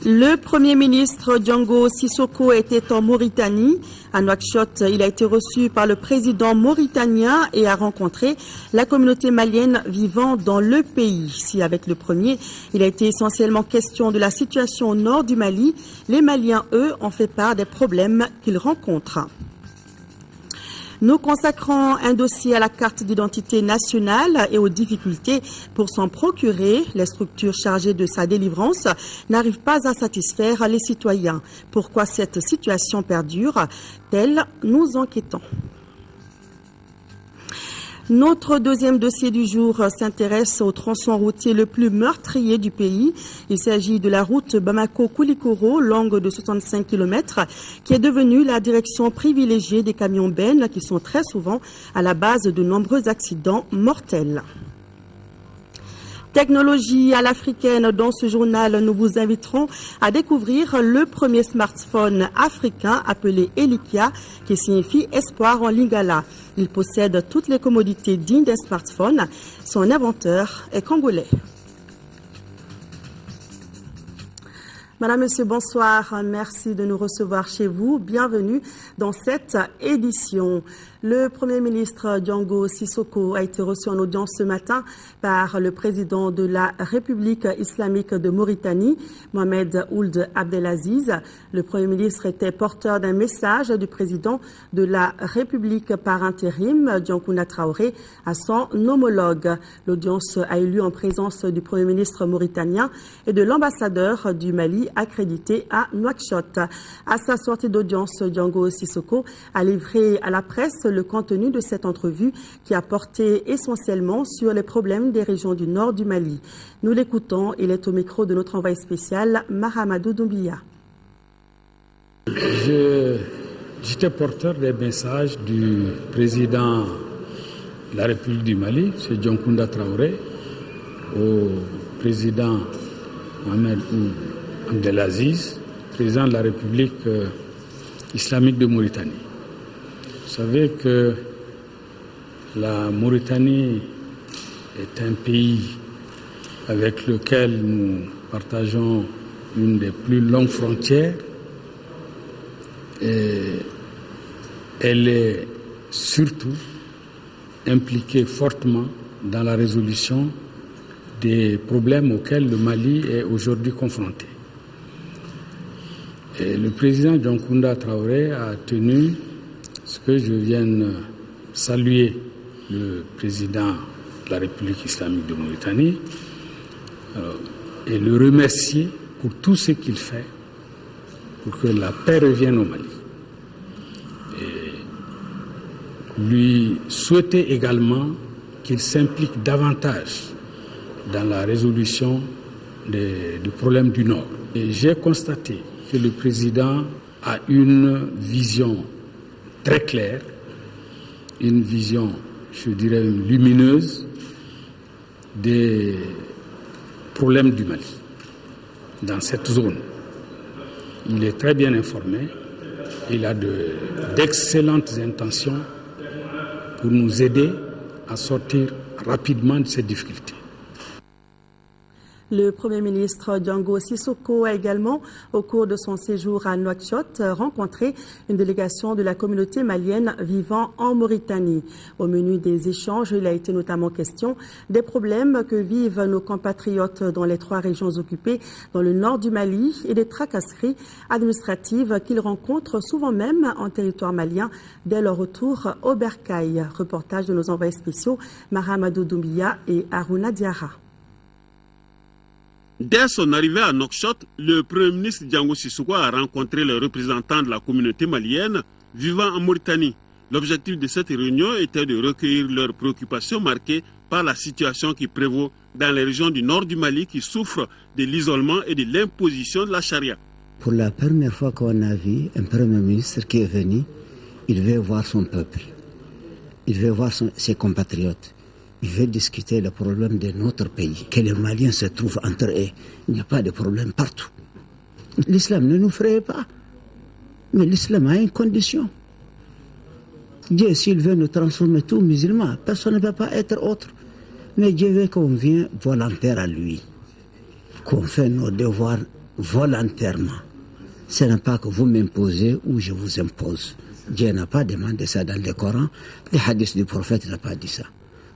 Le Premier ministre Django Sissoko était en Mauritanie. À Nouakchott, il a été reçu par le président mauritanien et a rencontré la communauté malienne vivant dans le pays. Si avec le premier, il a été essentiellement question de la situation au nord du Mali, les Maliens, eux, ont fait part des problèmes qu'ils rencontrent. Nous consacrons un dossier à la carte d'identité nationale et aux difficultés pour s'en procurer. Les structures chargées de sa délivrance n'arrivent pas à satisfaire les citoyens. Pourquoi cette situation perdure? Tel, nous enquêtons. Notre deuxième dossier du jour s'intéresse au tronçon routier le plus meurtrier du pays. Il s'agit de la route Bamako-Koulikoro, longue de 65 km, qui est devenue la direction privilégiée des camions bennes qui sont très souvent à la base de nombreux accidents mortels. Technologie à l'africaine, dans ce journal, nous vous inviterons à découvrir le premier smartphone africain appelé Elikia, qui signifie espoir en lingala. Il possède toutes les commodités dignes d'un smartphone. Son inventeur est congolais. Madame, Monsieur, bonsoir. Merci de nous recevoir chez vous. Bienvenue dans cette édition. Le Premier ministre Django Sissoko a été reçu en audience ce matin par le président de la République islamique de Mauritanie, Mohamed Ould Abdelaziz. Le Premier ministre était porteur d'un message du président de la République par intérim, Djankounda Traoré, à son homologue. L'audience a eu lieu en présence du Premier ministre mauritanien et de l'ambassadeur du Mali accrédité à Nouakchott. À sa sortie d'audience, Django Sissoko a livré à la presse le contenu de cette entrevue qui a porté essentiellement sur les problèmes des régions du nord du Mali. Nous l'écoutons, il est au micro de notre envoyé spécial, Mahamadou Doumbia. J'étais porteur des messages du président de la République du Mali, M. Djankounda Traoré, au président Mohamed Ould Abdelaziz, président de la République islamique de Mauritanie. Vous savez que la Mauritanie est un pays avec lequel nous partageons une des plus longues frontières. Et elle est surtout impliquée fortement dans la résolution des problèmes auxquels le Mali est aujourd'hui confronté. Et le président Djankounda Traoré a tenu ce que je vienne saluer le président de la République islamique de Mauritanie et le remercier pour tout ce qu'il fait pour que la paix revienne au Mali. Et lui souhaiter également qu'il s'implique davantage dans la résolution du problème du Nord. Et j'ai constaté que le président a une vision très claire, une vision, je dirais, lumineuse des problèmes du Mali dans cette zone. Il est très bien informé, il a d'excellentes intentions pour nous aider à sortir rapidement de ces difficultés. Le Premier ministre Django Sissoko a également, au cours de son séjour à Nouakchott, rencontré une délégation de la communauté malienne vivant en Mauritanie. Au menu des échanges, il a été notamment question des problèmes que vivent nos compatriotes dans les 3 régions occupées dans le nord du Mali et des tracasseries administratives qu'ils rencontrent souvent même en territoire malien dès leur retour au Bercail. Reportage de nos envoyés spéciaux Mahamadou Doumbia et Aruna Diarra. Dès son arrivée à Nouakchott, le Premier ministre Django Sissoko a rencontré les représentants de la communauté malienne vivant en Mauritanie. L'objectif de cette réunion était de recueillir leurs préoccupations marquées par la situation qui prévaut dans les régions du nord du Mali qui souffrent de l'isolement et de l'imposition de la charia. Pour la première fois qu'on a vu un Premier ministre qui est venu, il veut voir son peuple, il veut voir ses compatriotes. Il veut discuter le problème de notre pays, que les Maliens se trouvent entre eux. Il n'y a pas de problème partout. L'islam ne nous ferait pas. Mais l'islam a une condition. Dieu, s'il veut nous transformer tous musulmans, personne ne va pas être autre. Mais Dieu veut qu'on vienne volontaire à lui. Qu'on fait nos devoirs volontairement. Ce n'est pas que vous m'imposez ou je vous impose. Dieu n'a pas demandé ça dans le Coran. Les hadiths du prophète n'ont pas dit ça.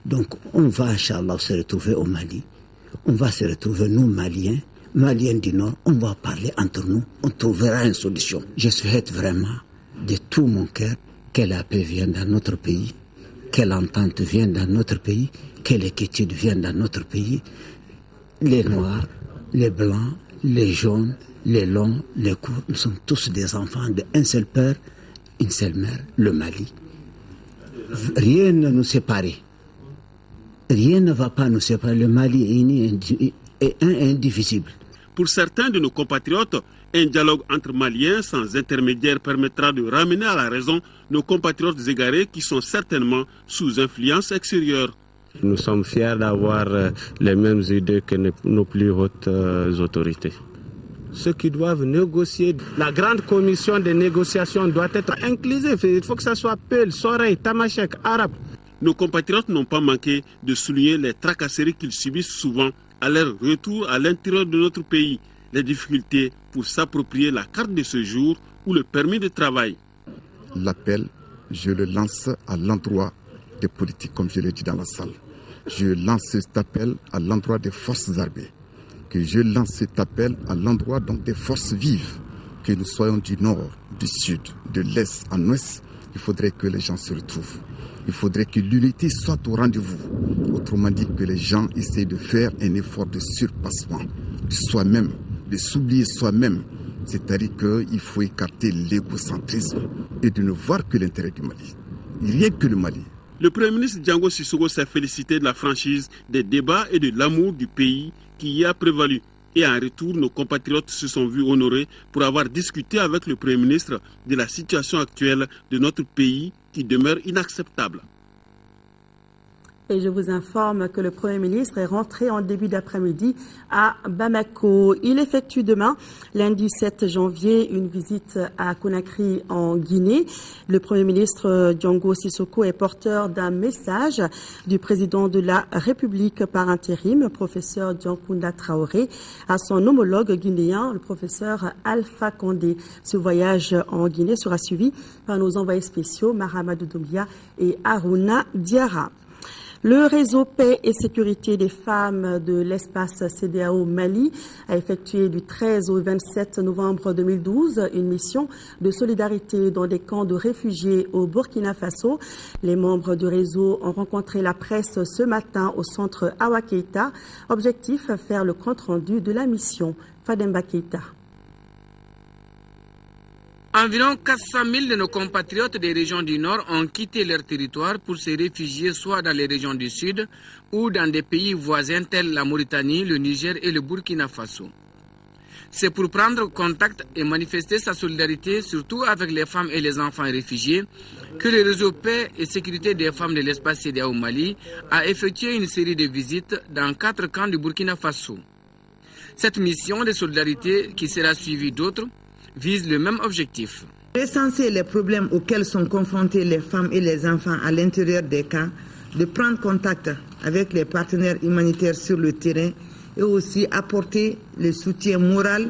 Donc on va, Inch'Allah, se retrouver au Mali. On va se retrouver, nous, Maliens du Nord, on va parler entre nous. On trouvera une solution. Je souhaite vraiment, de tout mon cœur, que la paix vienne dans notre pays, que l'entente vienne dans notre pays, que l'équité vienne dans notre pays. Les Noirs, les Blancs, les jaunes, les longs, les courts, nous sommes tous des enfants d'un seul père, une seule mère, le Mali. Rien ne nous sépare. Rien ne va pas nous séparer. Le Mali est uni et indivisible. Pour certains de nos compatriotes, un dialogue entre Maliens sans intermédiaire permettra de ramener à la raison nos compatriotes égarés qui sont certainement sous influence extérieure. Nous sommes fiers d'avoir les mêmes idées que nos plus hautes autorités. Ceux qui doivent négocier, la grande commission de négociation doit être inclusive. Il faut que ça soit Peul, Soreille, Tamashek, Arabe. Nos compatriotes n'ont pas manqué de souligner les tracasseries qu'ils subissent souvent à leur retour à l'intérieur de notre pays, les difficultés pour s'approprier la carte de séjour ou le permis de travail. L'appel, je le lance à l'endroit des politiques, comme je l'ai dit dans la salle. Je lance cet appel à l'endroit des forces armées. Que je lance cet appel à l'endroit donc des forces vives. Que nous soyons du nord, du sud, de l'est en ouest, il faudrait que les gens se retrouvent. Il faudrait que l'unité soit au rendez-vous. Autrement dit, que les gens essaient de faire un effort de surpassement de soi-même, de s'oublier soi-même. C'est-à-dire qu'il faut écarter l'égocentrisme et de ne voir que l'intérêt du Mali. Rien que le Mali. Le Premier ministre Diango Sissoko s'est félicité de la franchise des débats et de l'amour du pays qui y a prévalu. Et en retour, nos compatriotes se sont vus honorés pour avoir discuté avec le Premier ministre de la situation actuelle de notre pays qui demeure inacceptable. Et je vous informe que le Premier ministre est rentré en début d'après-midi à Bamako. Il effectue demain, lundi 7 janvier, une visite à Conakry en Guinée. Le Premier ministre Diango Sissoko est porteur d'un message du président de la République par intérim, professeur Diankounda Traoré, à son homologue guinéen, le professeur Alpha Condé. Ce voyage en Guinée sera suivi par nos envoyés spéciaux Mahamadou Doumbia et Aruna Diarra. Le réseau Paix et Sécurité des femmes de l'espace CEDEAO Mali a effectué du 13 au 27 novembre 2012 une mission de solidarité dans des camps de réfugiés au Burkina Faso. Les membres du réseau ont rencontré la presse ce matin au centre Awa Keita. Objectif, faire le compte-rendu de la mission. Fademba Keita. Environ 400 000 de nos compatriotes des régions du Nord ont quitté leur territoire pour se réfugier soit dans les régions du Sud ou dans des pays voisins tels la Mauritanie, le Niger et le Burkina Faso. C'est pour prendre contact et manifester sa solidarité, surtout avec les femmes et les enfants réfugiés, que le réseau Paix et Sécurité des femmes de l'espace CEDEAO Mali a effectué une série de visites dans 4 camps du Burkina Faso. Cette mission de solidarité, qui sera suivie d'autres, vise le même objectif. Recenser les problèmes auxquels sont confrontés les femmes et les enfants à l'intérieur des camps, de prendre contact avec les partenaires humanitaires sur le terrain et aussi apporter le soutien moral,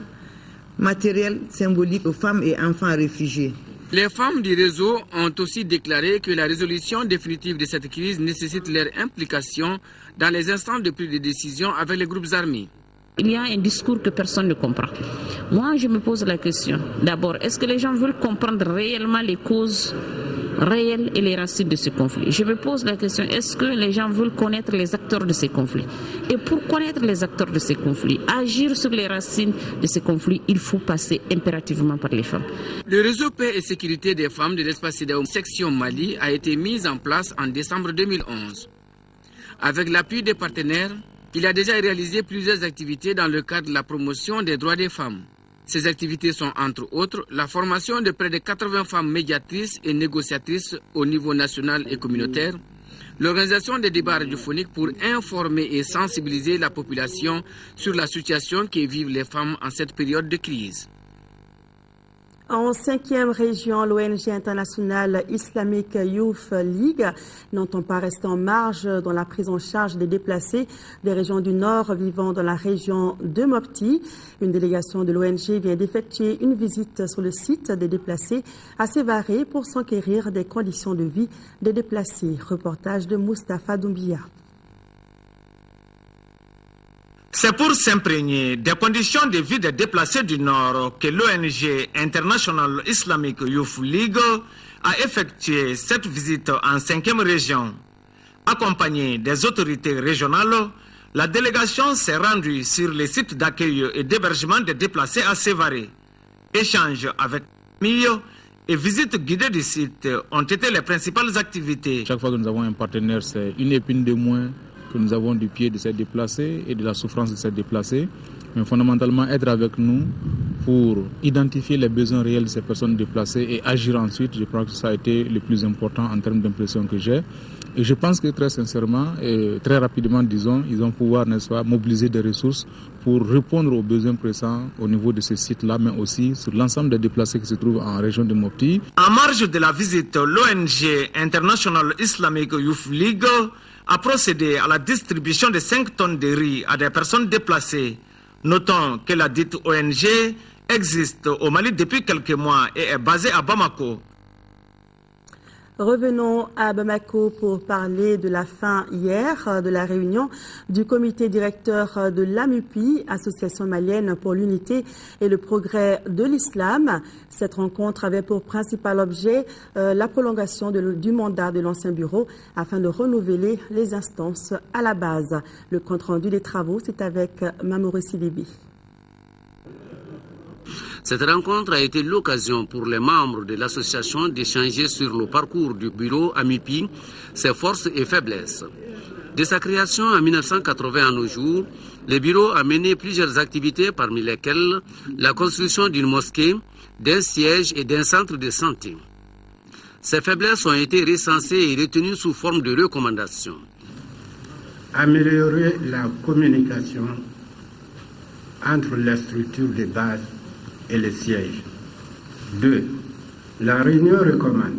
matériel, symbolique aux femmes et enfants réfugiés. Les femmes du réseau ont aussi déclaré que la résolution définitive de cette crise nécessite leur implication dans les instances de prise de décision avec les groupes armés. Il y a un discours que personne ne comprend. Moi, je me pose la question. D'abord, est-ce que les gens veulent comprendre réellement les causes réelles et les racines de ce conflit? Je me pose la question, est-ce que les gens veulent connaître les acteurs de ces conflits? Et pour connaître les acteurs de ces conflits, agir sur les racines de ces conflits, il faut passer impérativement par les femmes. Le réseau Paix et Sécurité des femmes de l'espace CEDEAO section Mali a été mis en place en décembre 2011. Avec l'appui des partenaires, il a déjà réalisé plusieurs activités dans le cadre de la promotion des droits des femmes. Ces activités sont entre autres la formation de près de 80 femmes médiatrices et négociatrices au niveau national et communautaire, l'organisation des débats radiophoniques pour informer et sensibiliser la population sur la situation que vivent les femmes en cette période de crise. En 5e région, l'ONG internationale Islamic Youth League n'entend pas rester en marge dans la prise en charge des déplacés des régions du Nord vivant dans la région de Mopti. Une délégation de l'ONG vient d'effectuer une visite sur le site des déplacés à Sévaré pour s'enquérir des conditions de vie des déplacés. Reportage de Moustapha Doumbia. C'est pour s'imprégner des conditions de vie des déplacés du Nord que l'ONG International Islamic Youth League a effectué cette visite en 5e région. Accompagnée des autorités régionales, la délégation s'est rendue sur les sites d'accueil et d'hébergement des déplacés à Sévaré. Échanges avec familles et visites guidées du site ont été les principales activités. Chaque fois que nous avons un partenaire, c'est une épine de moins que nous avons du pied de ces déplacés et de la souffrance de ces déplacés, mais fondamentalement être avec nous pour identifier les besoins réels de ces personnes déplacées et agir ensuite. Je crois que ça a été le plus important en termes d'impression que j'ai. Et je pense que très sincèrement et très rapidement, disons, ils vont pouvoir, n'est-ce pas, mobiliser des ressources pour répondre aux besoins pressants au niveau de ces sites-là, mais aussi sur l'ensemble des déplacés qui se trouvent en région de Mopti. En marge de la visite, l'ONG International Islamic Youth League a procédé à la distribution de 5 tonnes de riz à des personnes déplacées. Notons que la dite ONG existe au Mali depuis quelques mois et est basée à Bamako. Revenons à Bamako pour parler de la fin hier de la réunion du comité directeur de l'AMUPI, Association malienne pour l'unité et le progrès de l'islam. Cette rencontre avait pour principal objet la prolongation du mandat de l'ancien bureau afin de renouveler les instances à la base. Le compte-rendu des travaux, c'est avec Mamourou Sidibi. Cette rencontre a été l'occasion pour les membres de l'association d'échanger sur le parcours du bureau AMUPI, ses forces et faiblesses. De sa création en 1980 à nos jours, le bureau a mené plusieurs activités parmi lesquelles la construction d'une mosquée, d'un siège et d'un centre de santé. Ces faiblesses ont été recensées et retenues sous forme de recommandations. Améliorer la communication entre les structures de base et les sièges. 2. La réunion recommande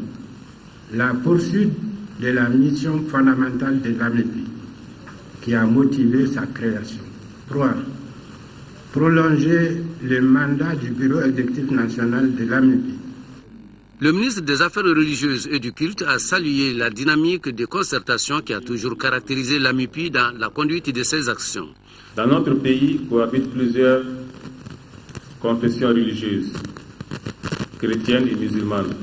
la poursuite de la mission fondamentale de l'AMUPI qui a motivé sa création. 3. Prolonger le mandat du bureau exécutif national de l'AMUPI. Le ministre des Affaires religieuses et du culte a salué la dynamique de concertation qui a toujours caractérisé l'AMUPI dans la conduite de ses actions. Dans notre pays cohabitent plusieurs confessions religieuses, chrétiennes et musulmanes,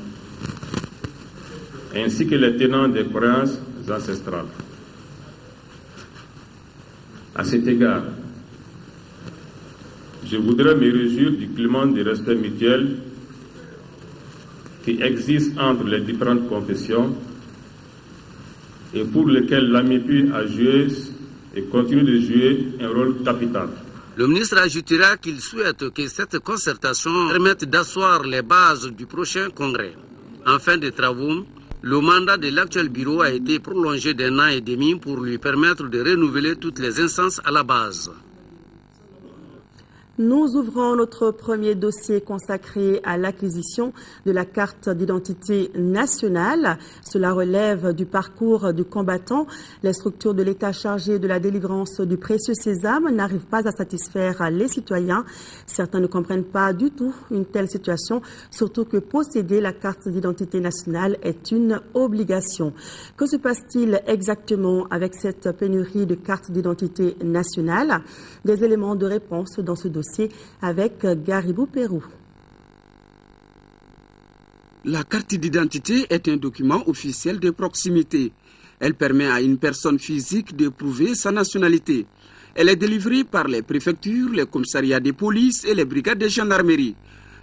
ainsi que les tenants des croyances ancestrales. À cet égard, je voudrais me réjouir du climat de respect mutuel qui existe entre les différentes confessions et pour lequel l'AMUPI a joué et continue de jouer un rôle capital. Le ministre ajoutera qu'il souhaite que cette concertation permette d'asseoir les bases du prochain congrès. En fin de travaux, le mandat de l'actuel bureau a été prolongé d'1 an et demi pour lui permettre de renouveler toutes les instances à la base. Nous ouvrons notre premier dossier consacré à l'acquisition de la carte d'identité nationale. Cela relève du parcours du combattant. Les structures de l'État chargées de la délivrance du précieux sésame n'arrivent pas à satisfaire les citoyens. Certains ne comprennent pas du tout une telle situation, surtout que posséder la carte d'identité nationale est une obligation. Que se passe-t-il exactement avec cette pénurie de cartes d'identité nationale? Des éléments de réponse dans ce dossier avec Garibou Pérou. La carte d'identité est un document officiel de proximité. Elle permet à une personne physique de prouver sa nationalité. Elle est délivrée par les préfectures, les commissariats de police et les brigades de gendarmerie.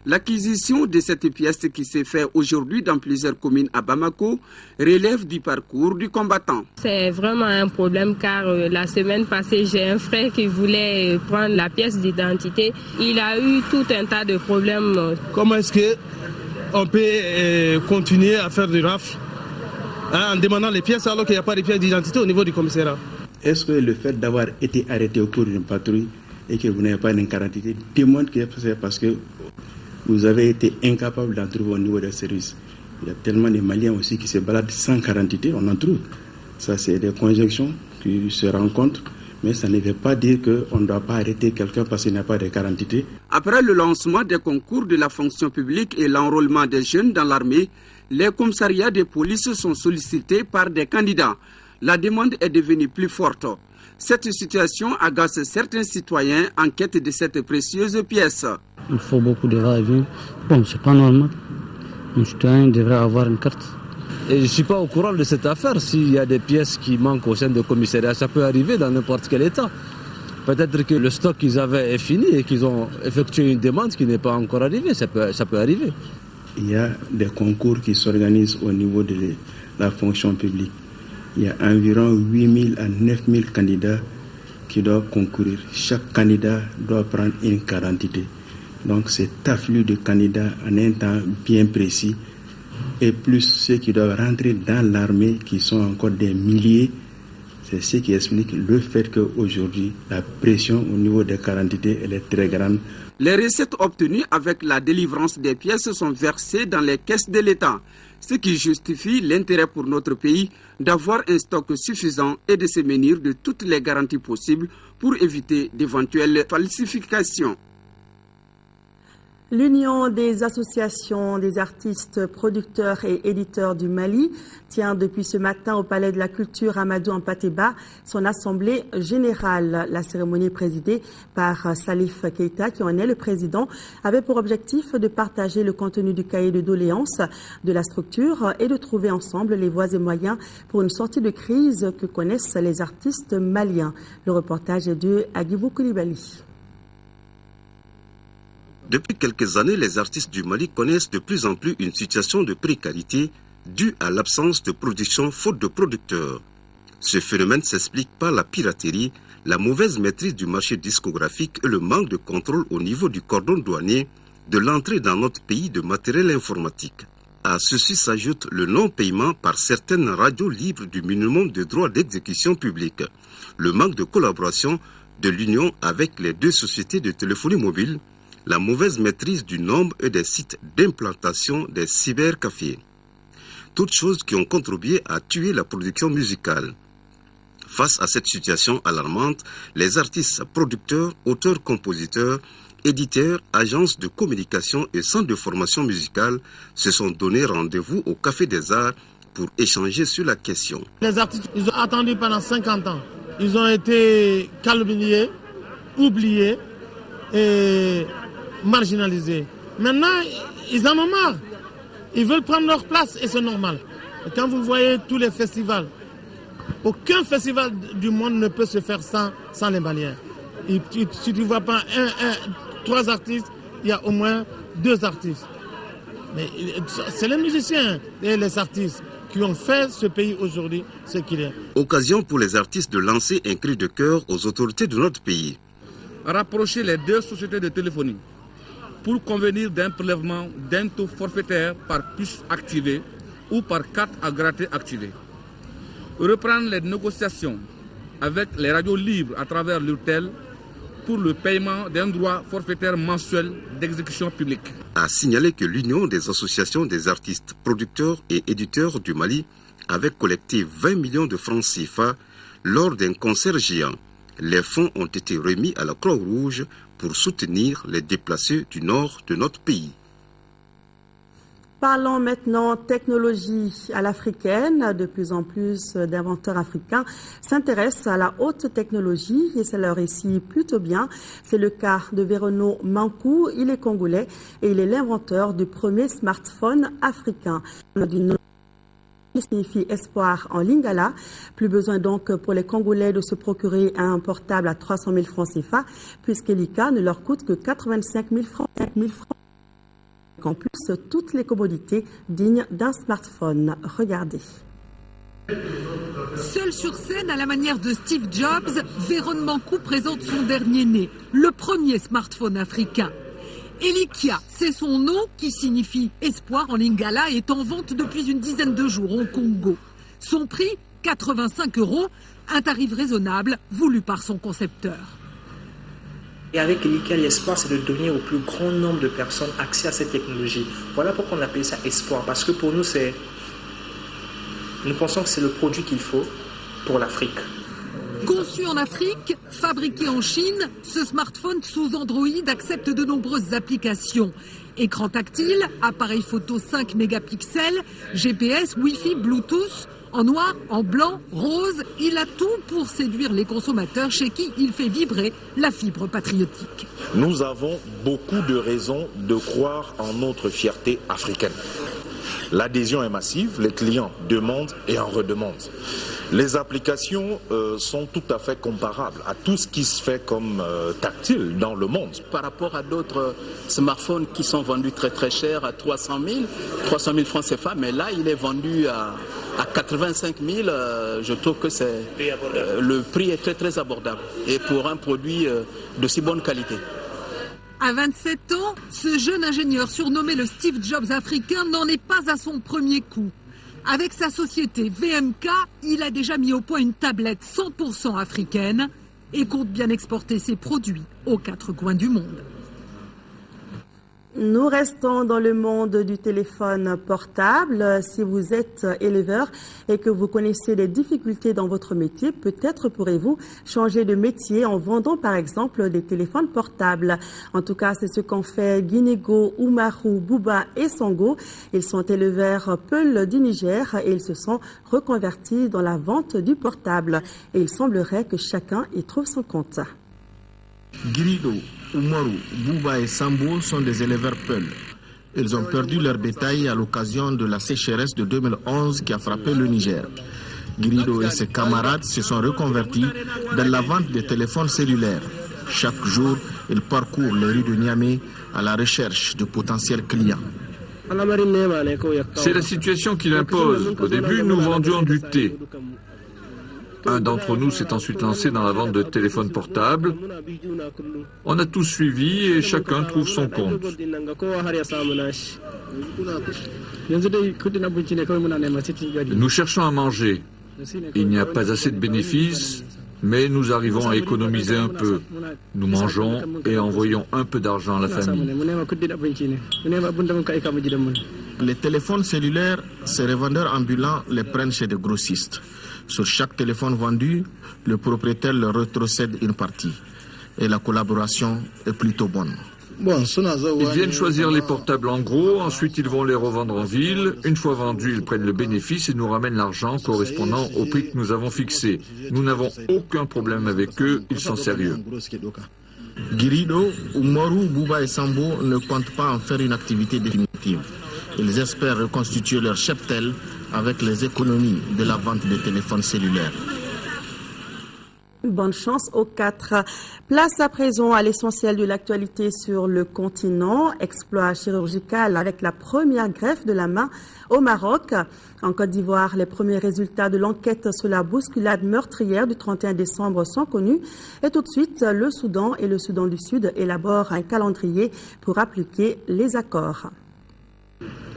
L'acquisition de cette pièce qui s'est faite aujourd'hui dans plusieurs communes à Bamako relève du parcours du combattant. C'est vraiment un problème car la semaine passée, j'ai un frère qui voulait prendre la pièce d'identité. Il a eu tout un tas de problèmes. Comment est-ce qu'on peut continuer à faire du rafle en demandant les pièces alors qu'il n'y a pas de pièces d'identité au niveau du commissariat? Est-ce que le fait d'avoir été arrêté au cours d'une patrouille et que vous n'avez pas une carte d'identité témoigne que c'est parce que vous avez été incapable d'en trouver au niveau des services. Il y a tellement de Maliens aussi qui se baladent sans carte d'identité, on en trouve. Ça, c'est des conjonctions qui se rencontrent, mais ça ne veut pas dire qu'on ne doit pas arrêter quelqu'un parce qu'il n'a pas de carte d'identité. Après le lancement des concours de la fonction publique et l'enrôlement des jeunes dans l'armée, les commissariats de police sont sollicités par des candidats. La demande est devenue plus forte. Cette situation agace certains citoyens en quête de cette précieuse pièce. Il faut beaucoup de va-et-vient. Bon, c'est pas normal. Un citoyen devrait avoir une carte. Et je ne suis pas au courant de cette affaire. S'il y a des pièces qui manquent au sein du commissariat, ça peut arriver dans n'importe quel état. Peut-être que le stock qu'ils avaient est fini et qu'ils ont effectué une demande qui n'est pas encore arrivée. Ça peut arriver. Il y a des concours qui s'organisent au niveau de la fonction publique. Il y a environ 8 000 à 9 000 candidats qui doivent concourir. Chaque candidat doit prendre une carte d'identité. Donc cet afflux de candidats en un temps bien précis, et plus ceux qui doivent rentrer dans l'armée, qui sont encore des milliers, c'est ce qui explique le fait qu'aujourd'hui, la pression au niveau des cartes d'identité, elle est très grande. Les recettes obtenues avec la délivrance des pièces sont versées dans les caisses de l'État, ce qui justifie l'intérêt pour notre pays d'avoir un stock suffisant et de se munir de toutes les garanties possibles pour éviter d'éventuelles falsifications. L'Union des associations des artistes, producteurs et éditeurs du Mali tient depuis ce matin au Palais de la Culture Amadou Hampâté-Bâ son assemblée générale. La cérémonie présidée par Salif Keïta, qui en est le président, avait pour objectif de partager le contenu du cahier de doléances de la structure et de trouver ensemble les voies et moyens pour une sortie de crise que connaissent les artistes maliens. Le reportage est de Agibou Koulibaly. Depuis quelques années, les artistes du Mali connaissent de plus en plus une situation de précarité due à l'absence de production faute de producteurs. Ce phénomène s'explique par la piraterie, la mauvaise maîtrise du marché discographique et le manque de contrôle au niveau du cordon douanier de l'entrée dans notre pays de matériel informatique. À ceci s'ajoute le non-paiement par certaines radios libres du minimum de droits d'exécution publique, le manque de collaboration de l'Union avec les deux sociétés de téléphonie mobile, la mauvaise maîtrise du nombre et des sites d'implantation des cybercafés. Toutes choses qui ont contribué à tuer la production musicale. Face à cette situation alarmante, les artistes, producteurs, auteurs, compositeurs, éditeurs, agences de communication et centres de formation musicale se sont donné rendez-vous au Café des Arts pour échanger sur la question. Les artistes, ils ont attendu pendant 50 ans. Ils ont été calomniés, oubliés et marginalisés. Maintenant, ils en ont marre. Ils veulent prendre leur place et c'est normal. Et quand vous voyez tous les festivals, aucun festival du monde ne peut se faire sans les Maliens. Si tu ne vois pas 3 artistes, il y a au moins 2 artistes. Mais c'est les musiciens et les artistes qui ont fait ce pays aujourd'hui ce qu'il est. Occasion pour les artistes de lancer un cri de cœur aux autorités de notre pays. Rapprocher les 2 sociétés de téléphonie pour convenir d'un prélèvement d'un taux forfaitaire par puce activée ou par carte à gratter activée. Reprendre les négociations avec les radios libres à travers l'URTEL pour le paiement d'un droit forfaitaire mensuel d'exécution publique. A signalé que l'Union des associations des artistes, producteurs et éditeurs du Mali avait collecté 20 millions de francs CFA lors d'un concert géant. Les fonds ont été remis à la Croix-Rouge pour soutenir les déplacés du nord de notre pays. Parlons maintenant technologie à l'africaine. De plus en plus d'inventeurs africains s'intéressent à la haute technologie et ça leur réussit plutôt bien. C'est le cas de Vérono Mankou. Il est congolais et il est l'inventeur du premier smartphone africain. Qui signifie espoir en lingala. Plus besoin donc pour les Congolais de se procurer un portable à 300 000 francs CFA puisque l'ICA ne leur coûte que 85 000 francs. En plus, toutes les commodités dignes d'un smartphone. Regardez. Seul sur scène, à la manière de Steve Jobs, Véron Mankou présente son dernier né, le premier smartphone africain. Elikia, c'est son nom qui signifie espoir en lingala et est en vente depuis une dizaine de jours au Congo. Son prix, 85 €, un tarif raisonnable voulu par son concepteur. Et avec Elikia, l'espoir, c'est de donner au plus grand nombre de personnes accès à cette technologie. Voilà pourquoi on appelle ça espoir. Parce que pour nous, nous pensons que c'est le produit qu'il faut pour l'Afrique. Conçu en Afrique, fabriqué en Chine, ce smartphone sous Android accepte de nombreuses applications. Écran tactile, appareil photo 5 mégapixels, GPS, Wi-Fi, Bluetooth, en noir, en blanc, rose, il a tout pour séduire les consommateurs chez qui il fait vibrer la fibre patriotique. Nous avons beaucoup de raisons de croire en notre fierté africaine. L'adhésion est massive, les clients demandent et en redemandent. Les applications sont tout à fait comparables à tout ce qui se fait comme tactile dans le monde. Par rapport à d'autres smartphones qui sont vendus très très cher à 300 000 francs CFA, mais là il est vendu à 85 000, je trouve que le prix est très très abordable et pour un produit de si bonne qualité. À 27 ans, ce jeune ingénieur surnommé le Steve Jobs africain n'en est pas à son premier coup. Avec sa société VMK, il a déjà mis au point une tablette 100% africaine et compte bien exporter ses produits aux 4 coins du monde. Nous restons dans le monde du téléphone portable. Si vous êtes éleveur et que vous connaissez des difficultés dans votre métier, peut-être pourrez-vous changer de métier en vendant par exemple des téléphones portables. En tout cas, c'est ce qu'ont fait Guinego, Umaru, Bouba et Sango. Ils sont éleveurs Peul du Niger et ils se sont reconvertis dans la vente du portable. Et il semblerait que chacun y trouve son compte. Guinego, Umaru, Bouba et Sambo sont des éleveurs Peul. Ils ont perdu leur bétail à l'occasion de la sécheresse de 2011 qui a frappé le Niger. Guinego et ses camarades se sont reconvertis dans la vente des téléphones cellulaires. Chaque jour, ils parcourent les rues de Niamey à la recherche de potentiels clients. C'est la situation qui l'impose. Au début, nous vendions du thé. Un d'entre nous s'est ensuite lancé dans la vente de téléphones portables. On a tous suivi et chacun trouve son compte. Nous cherchons à manger. Il n'y a pas assez de bénéfices, mais nous arrivons à économiser un peu. Nous mangeons et envoyons un peu d'argent à la famille. Les téléphones cellulaires, ces revendeurs ambulants les prennent chez des grossistes. Sur chaque téléphone vendu, le propriétaire leur rétrocède une partie. Et la collaboration est plutôt bonne. Ils viennent choisir les portables en gros, ensuite ils vont les revendre en ville. Une fois vendus, ils prennent le bénéfice et nous ramènent l'argent correspondant au prix que nous avons fixé. Nous n'avons aucun problème avec eux, ils sont sérieux. Guinego, Umaru, Bouba et Sambo ne comptent pas en faire une activité définitive. Ils espèrent reconstituer leur cheptel avec les économies de la vente des téléphones cellulaires. Bonne chance aux 4. Place à présent à l'essentiel de l'actualité sur le continent. Exploit chirurgical avec la première greffe de la main au Maroc. En Côte d'Ivoire, les premiers résultats de l'enquête sur la bousculade meurtrière du 31 décembre sont connus. Et tout de suite, le Soudan et le Soudan du Sud élaborent un calendrier pour appliquer les accords.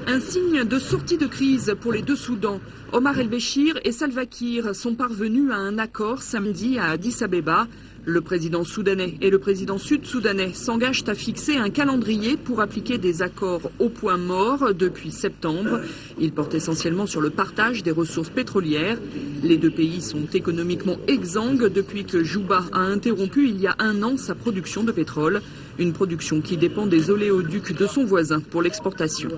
Un signe de sortie de crise pour les deux Soudans. Omar el-Béchir et Salva Kiir sont parvenus à un accord samedi à Addis Abeba. Le président soudanais et le président sud-soudanais s'engagent à fixer un calendrier pour appliquer des accords au point mort depuis septembre. Ils portent essentiellement sur le partage des ressources pétrolières. Les deux pays sont économiquement exsangues depuis que Juba a interrompu il y a 1 an sa production de pétrole. Une production qui dépend des oléoducs de son voisin pour l'exportation.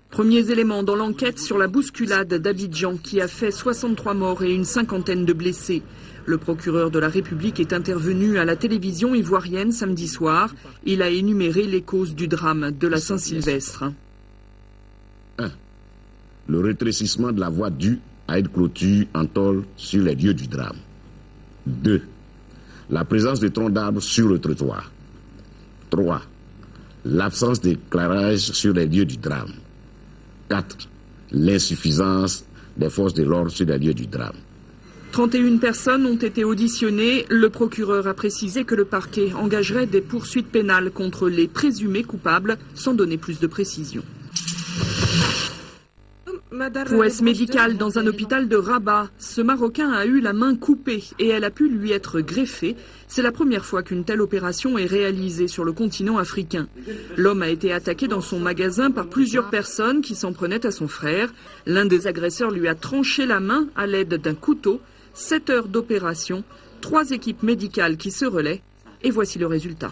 Premiers éléments dans l'enquête sur la bousculade d'Abidjan qui a fait 63 morts et une 50aine de blessés. Le procureur de la République est intervenu à la télévision ivoirienne samedi soir. Il a énuméré les causes du drame de la Saint-Sylvestre. 1. Le rétrécissement de la voie due à une clôture en tôle sur les lieux du drame. 2. La présence de troncs d'arbres sur le trottoir. 3. L'absence d'éclairage sur les lieux du drame. 4. L'insuffisance des forces de l'ordre sur les lieux du drame. 31 personnes ont été auditionnées. Le procureur a précisé que le parquet engagerait des poursuites pénales contre les présumés coupables, sans donner plus de précisions. Prouesse médicale dans un hôpital de Rabat. Ce Marocain a eu la main coupée et elle a pu lui être greffée. C'est la première fois qu'une telle opération est réalisée sur le continent africain. L'homme a été attaqué dans son magasin par plusieurs personnes qui s'en prenaient à son frère. L'un des agresseurs lui a tranché la main à l'aide d'un couteau. 7 heures d'opération, 3 équipes médicales qui se relaient. Et voici le résultat.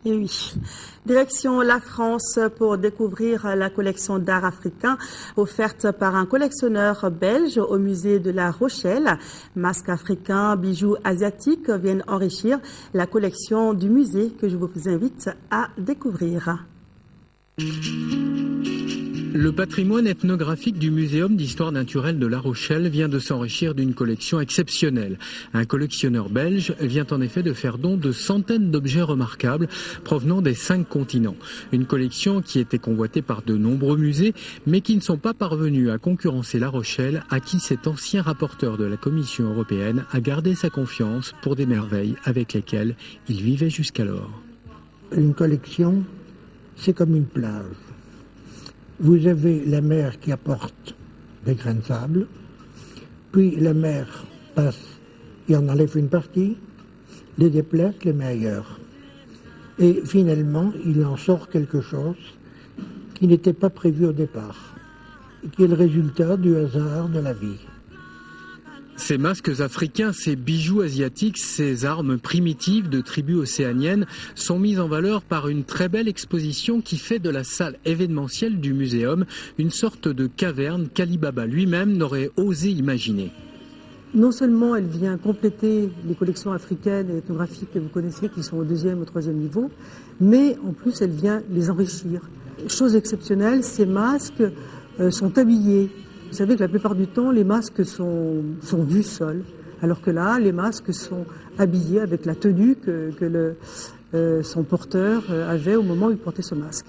Et oui. Direction la France pour découvrir la collection d'art africain offerte par un collectionneur belge au musée de La Rochelle. Masques africains, bijoux asiatiques viennent enrichir la collection du musée que je vous invite à découvrir. Le patrimoine ethnographique du Muséum d'histoire naturelle de La Rochelle vient de s'enrichir d'une collection exceptionnelle. Un collectionneur belge vient en effet de faire don de centaines d'objets remarquables provenant des 5 continents. Une collection qui était convoitée par de nombreux musées, mais qui ne sont pas parvenus à concurrencer La Rochelle, à qui cet ancien rapporteur de la Commission européenne a gardé sa confiance pour des merveilles avec lesquelles il vivait jusqu'alors. Une collection, c'est comme une plage. Vous avez la mer qui apporte des grains de sable, puis la mer passe et en enlève une partie, les déplace, les met ailleurs. Et finalement, il en sort quelque chose qui n'était pas prévu au départ, et qui est le résultat du hasard de la vie. Ces masques africains, ces bijoux asiatiques, ces armes primitives de tribus océaniennes sont mises en valeur par une très belle exposition qui fait de la salle événementielle du muséum une sorte de caverne qu'Ali Baba lui-même n'aurait osé imaginer. Non seulement elle vient compléter les collections africaines et ethnographiques que vous connaissez, qui sont au 2e ou 3e niveau, mais en plus elle vient les enrichir. Chose exceptionnelle, ces masques sont habillés. Vous savez que la plupart du temps, les masques sont vus seuls, alors que là, les masques sont habillés avec la tenue que son porteur avait au moment où il portait ce masque.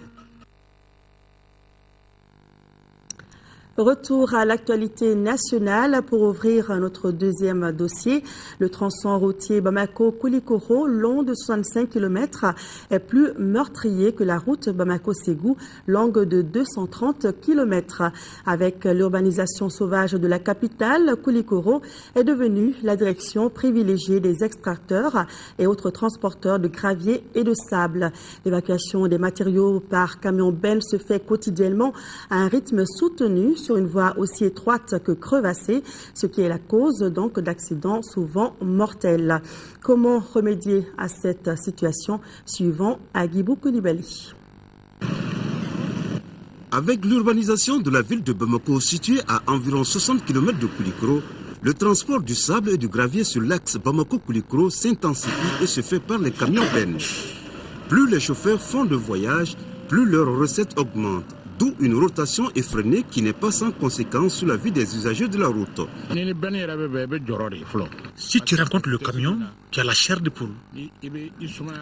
Retour à l'actualité nationale pour ouvrir notre deuxième dossier. Le tronçon routier Bamako-Koulikoro, long de 65 km, est plus meurtrier que la route Bamako-Ségou, longue de 230 km. Avec l'urbanisation sauvage de la capitale, Koulikoro est devenue la direction privilégiée des extracteurs et autres transporteurs de gravier et de sable. L'évacuation des matériaux par camion-benne se fait quotidiennement à un rythme soutenu sur une voie aussi étroite que crevassée, ce qui est la cause donc d'accidents souvent mortels. Comment remédier à cette situation? Suivant Agibou Koulibaly. Avec l'urbanisation de la ville de Bamako, située à environ 60 km de Koulikoro, le transport du sable et du gravier sur l'axe Bamako-Koulikoro s'intensifie et se fait par les camions-bennes. Plus les chauffeurs font de voyages, plus leurs recettes augmentent. D'où une rotation effrénée qui n'est pas sans conséquence sur la vie des usagers de la route. Si tu rencontres le camion, tu as la chair de poule.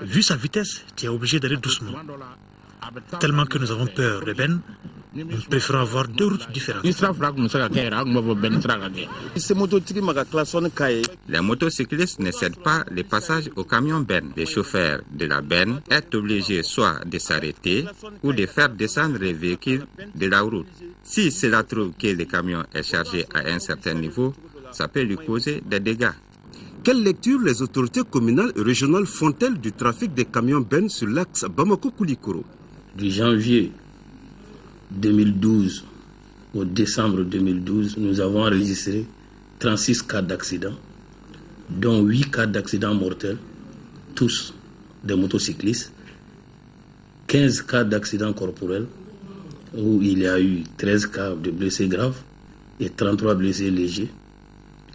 Vu sa vitesse, tu es obligé d'aller doucement. Tellement que nous avons peur de Ben, nous préférons avoir 2 routes différentes. Les motocyclistes ne cèdent pas les passages aux camions bennes. Les chauffeurs de la benne sont obligés soit de s'arrêter ou de faire descendre les véhicules de la route. Si cela trouve que le camion est chargé à un certain niveau, ça peut lui causer des dégâts. Quelle lecture les autorités communales et régionales font-elles du trafic des camions bennes sur l'axe Bamako-Koulikoro? Du janvier 2012 au décembre 2012, nous avons enregistré 36 cas d'accidents, dont 8 cas d'accidents mortels, tous des motocyclistes, 15 cas d'accidents corporels, où il y a eu 13 cas de blessés graves et 33 blessés légers,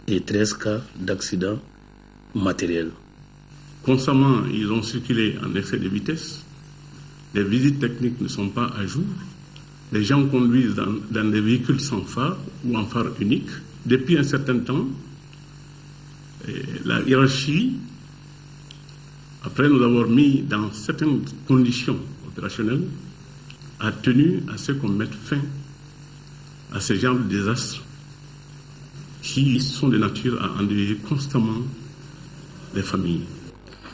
et 13 cas d'accidents matériels. Constamment, ils ont circulé en excès de vitesse. Les visites techniques ne sont pas à jour. Les gens conduisent dans des véhicules sans phare ou en phare unique. Depuis un certain temps, la hiérarchie, après nous avoir mis dans certaines conditions opérationnelles, a tenu à ce qu'on mette fin à ce genre de désastres qui sont de nature à endeuiller constamment les familles.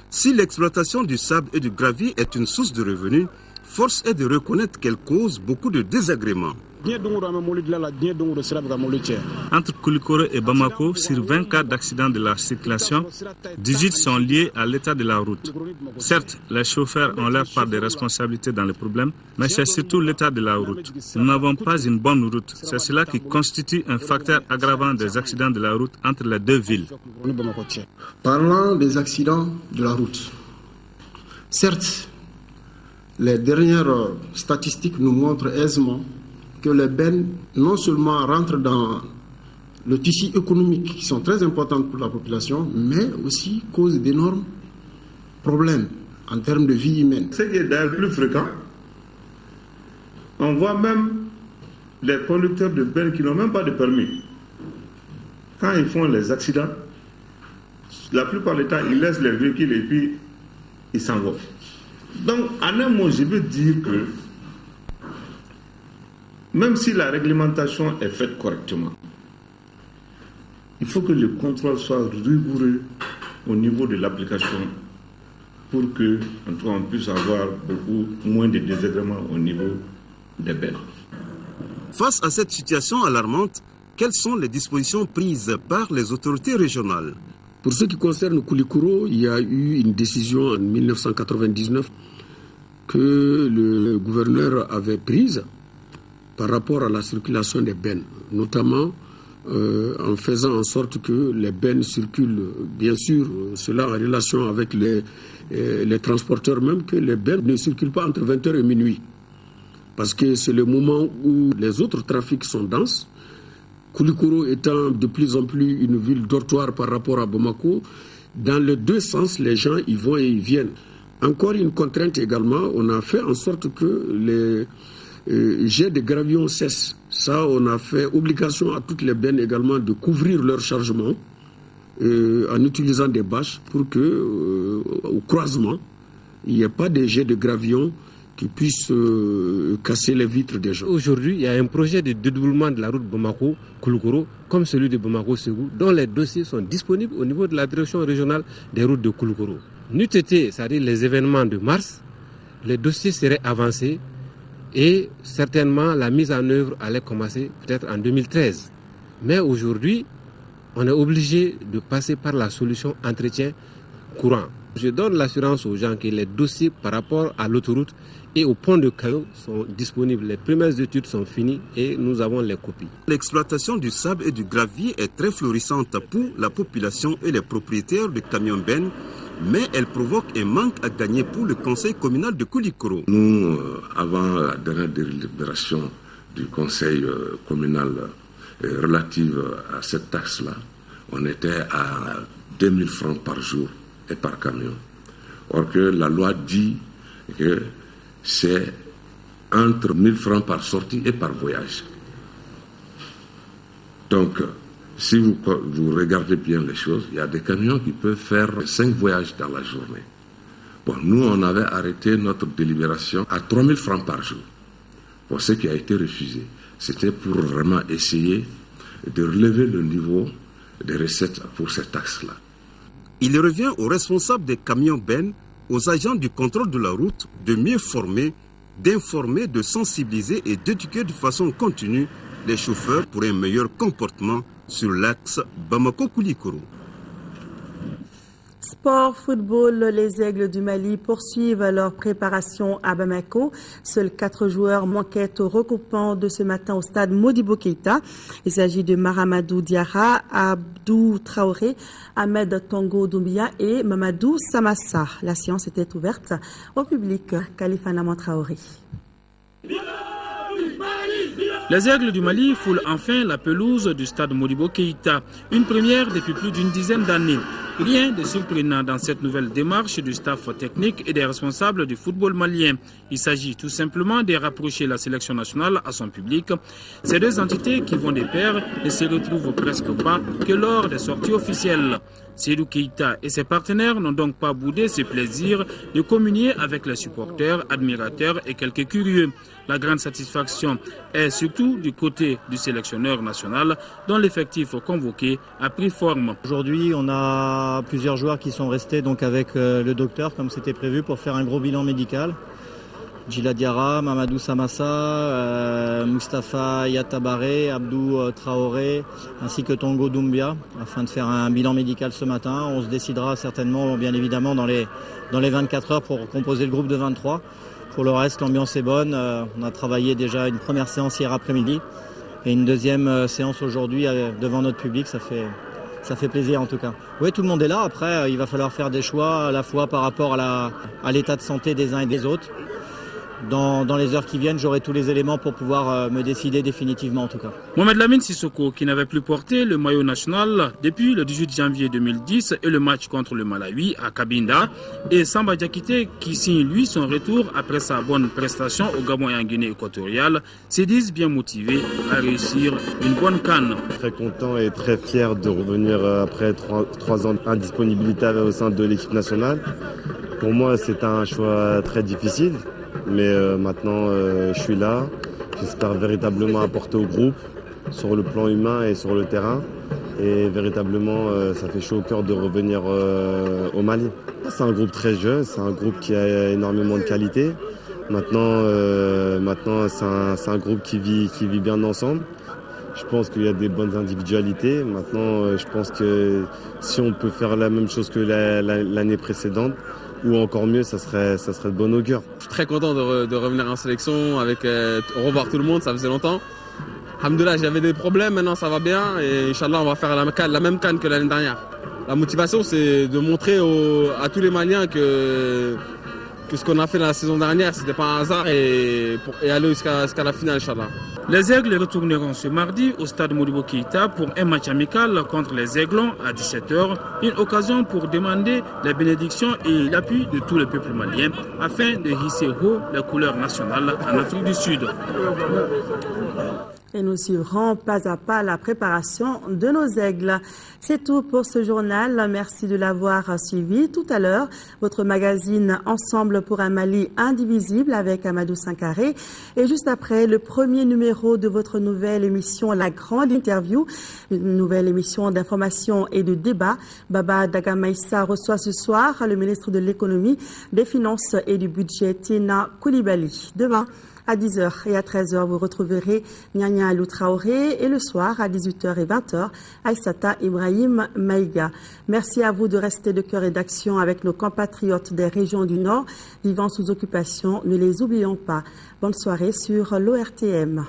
Si l'exploitation du sable et du gravier est une source de revenus, force est de reconnaître qu'elle cause beaucoup de désagréments. Entre Koulikoro et Bamako, sur 20 cas d'accidents de la circulation, 18 sont liés à l'état de la route. Certes, les chauffeurs ont leur part de responsabilité dans le problème, mais c'est surtout l'état de la route. Nous n'avons pas une bonne route. C'est cela qui constitue un facteur aggravant des accidents de la route entre les deux villes. Parlant des accidents de la route, certes, les dernières statistiques nous montrent aisément que les bennes non seulement rentrent dans le tissu économique qui sont très importants pour la population, mais aussi causent d'énormes problèmes en termes de vie humaine. Ce qui est d'ailleurs plus fréquent, on voit même les conducteurs de bennes qui n'ont même pas de permis. Quand ils font les accidents, la plupart du temps, ils laissent les véhicules et puis ils s'en vont. Donc, en un mot, je veux dire que même si la réglementation est faite correctement, il faut que le contrôle soit rigoureux au niveau de l'application pour que, en tout cas, on puisse avoir beaucoup moins de désagréments au niveau des bennes. Face à cette situation alarmante, quelles sont les dispositions prises par les autorités régionales? Pour ce qui concerne Koulikoro, il y a eu une décision en 1999 que le gouverneur avait prise par rapport à la circulation des bennes, notamment en faisant en sorte que les bennes circulent, bien sûr, cela en relation avec les transporteurs même, que les bennes ne circulent pas entre 20h et minuit. Parce que c'est le moment où les autres trafics sont denses. Koulikoro étant de plus en plus une ville dortoir par rapport à Bamako, dans les deux sens, les gens y vont et y viennent. Encore une contrainte également, on a fait en sorte que les jets de gravions cessent. Ça, on a fait obligation à toutes les bennes également de couvrir leur chargement en utilisant des bâches pour que, au croisement, il n'y ait pas de jets de gravions qui puissent casser les vitres des gens. Aujourd'hui, il y a un projet de dédoublement de la route Bamako-Koulikoro, comme celui de Bamako-Ségou, dont les dossiers sont disponibles au niveau de la direction régionale des routes de Koulikoro. N'eût été, c'est-à-dire les événements de mars, les dossiers seraient avancés et certainement la mise en œuvre allait commencer peut-être en 2013. Mais aujourd'hui, on est obligé de passer par la solution entretien courant. Je donne l'assurance aux gens que les dossiers par rapport à l'autoroute et au pont de Caillou sont disponibles. Les premières études sont finies et nous avons les copies. L'exploitation du sable et du gravier est très florissante pour la population et les propriétaires de camions bennes, mais elle provoque un manque à gagner pour le conseil communal de Koulikoro. Nous, avant la dernière délibération du conseil communal relative à cette taxe-là, on était à 2000 francs par jour et par camion. Or que la loi dit que c'est entre 1000 francs par sortie et par voyage. Donc, si vous regardez bien les choses, il y a des camions qui peuvent faire 5 voyages dans la journée. Bon, nous, on avait arrêté notre délibération à 3000 francs par jour. Pour ce qui a été refusé, c'était pour vraiment essayer de relever le niveau des recettes pour cette taxe-là. Il revient aux responsables des camions bennes, aux agents du contrôle de la route, de mieux former, d'informer, de sensibiliser et d'éduquer de façon continue les chauffeurs pour un meilleur comportement sur l'axe Bamako-Koulikoro. Sport, football, les Aigles du Mali poursuivent leur préparation à Bamako. Seuls 4 joueurs manquaient au regroupement de ce matin au stade Modibo Keïta. Il s'agit de Mahamadou Diarra, Abdou Traoré, Ahmed Tongo Doumbia et Mamadou Samassa. La séance était ouverte au public. Khalifa Naman Traoré. Les Aigles du Mali foulent enfin la pelouse du stade Modibo Keïta, une première depuis plus d'une dizaine d'années. Rien de surprenant dans cette nouvelle démarche du staff technique et des responsables du football malien. Il s'agit tout simplement de rapprocher la sélection nationale à son public. Ces deux entités qui vont de pair ne se retrouvent presque pas que lors des sorties officielles. Seydou Keïta et ses partenaires n'ont donc pas boudé ce plaisir de communier avec les supporters, admirateurs et quelques curieux. La grande satisfaction est surtout du côté du sélectionneur national dont l'effectif convoqué a pris forme. Aujourd'hui, on a plusieurs joueurs qui sont restés donc avec le docteur comme c'était prévu pour faire un gros bilan médical. Djila Diarra, Mamadou Samassa, Mustapha Yatabare, Abdou Traoré, ainsi que Tongo Doumbia, afin de faire un bilan médical ce matin. On se décidera certainement, bien évidemment, dans les 24 heures pour composer le groupe de 23. Pour le reste, l'ambiance est bonne. On a travaillé déjà une première séance hier après-midi et une deuxième séance aujourd'hui devant notre public. Ça fait plaisir en tout cas. Oui, tout le monde est là. Après, il va falloir faire des choix à la fois par rapport à l'état de santé des uns et des autres. Dans les heures qui viennent, j'aurai tous les éléments pour pouvoir me décider définitivement en tout cas. Mohamed Lamine Sissoko, qui n'avait plus porté le maillot national depuis le 18 janvier 2010 et le match contre le Malawi à Cabinda, et Samba Diakité, qui signe lui son retour après sa bonne prestation au Gabon et en Guinée équatoriale, se disent bien motivés à réussir une bonne CAN. Très content et très fier de revenir après 3 ans d'indisponibilité au sein de l'équipe nationale. Pour moi, c'est un choix très difficile. Mais maintenant, je suis là. J'espère véritablement apporter au groupe sur le plan humain et sur le terrain. Et véritablement, ça fait chaud au cœur de revenir au Mali. C'est un groupe très jeune, c'est un groupe qui a énormément de qualité. Maintenant, c'est un groupe qui vit bien ensemble. Je pense qu'il y a des bonnes individualités. Maintenant, je pense que si on peut faire la même chose que l'année précédente, ou encore mieux, ça serait de bon augure. Je suis très content de revenir en sélection, revoir tout le monde, ça faisait longtemps. Alhamdoulilah, j'avais des problèmes, maintenant ça va bien et Inch'Allah on va faire la même CAN que l'année dernière. La motivation c'est de montrer à tous les Maliens que ce qu'on a fait la saison dernière, c'était pas un hasard et aller jusqu'à la finale, Inch'Allah. Les Aigles retourneront ce mardi au stade Modibo Keïta pour un match amical contre les Aiglons à 17h. Une occasion pour demander la bénédiction et l'appui de tout le peuple malien afin de hisser haut les couleurs nationales en Afrique du Sud. Et nous suivrons pas à pas la préparation de nos aigles. C'est tout pour ce journal. Merci de l'avoir suivi. Tout à l'heure, votre magazine Ensemble pour un Mali indivisible avec Amadou Sankaré. Et juste après, le premier numéro de votre nouvelle émission La Grande Interview, une nouvelle émission d'information et de débat. Baba Dagamaïssa reçoit ce soir le ministre de l'Économie, des Finances et du Budget, Tina Koulibaly. Demain, à 10h et à 13h, vous retrouverez Nyanya Alou Traoré et le soir à 18h et 20h, Aïssata Ibrahim Maïga. Merci à vous de rester de cœur et d'action avec nos compatriotes des régions du Nord vivant sous occupation. Ne les oublions pas. Bonne soirée sur l'ORTM.